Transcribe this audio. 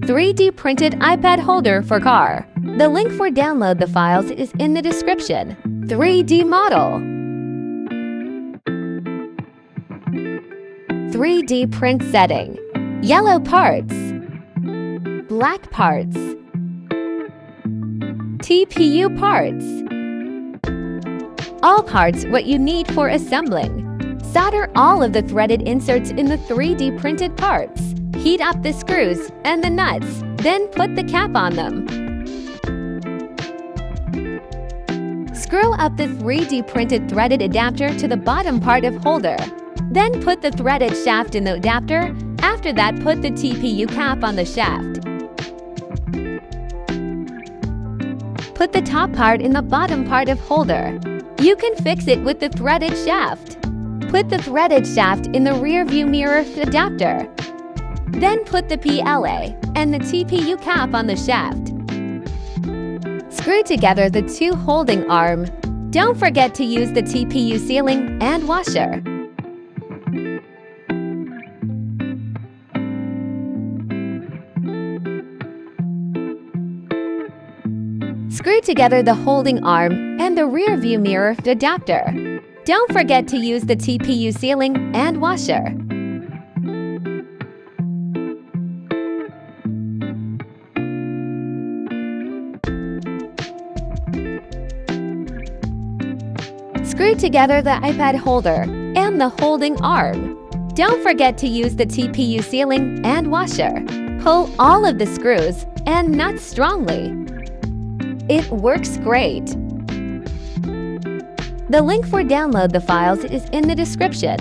3D printed iPad holder for car. The link for download the files is in the description. 3D model. 3D print setting. Yellow parts. Black parts. TPU parts. All parts what you need for assembling. Solder all of the threaded inserts in the 3D printed parts. Heat up the screws and the nuts, then put the cap on them. Screw up the 3D printed threaded adapter to the bottom part of holder. Then put the threaded shaft in the adapter. After that, put the TPU cap on the shaft. Put the top part in the bottom part of holder. You can fix it with the threaded shaft. Put the threaded shaft in the rear view mirror adapter. Then put the PLA and the TPU cap on the shaft. Screw together the two holding arms. Don't forget to use the TPU sealing and washer. Screw together the holding arm and the rear view mirror adapter. Don't forget to use the TPU sealing and washer. Screw together the iPad holder and the holding arm. Don't forget to use the TPU sealing and washer. Pull all of the screws and nuts strongly. It works great. The link for download the files is in the description.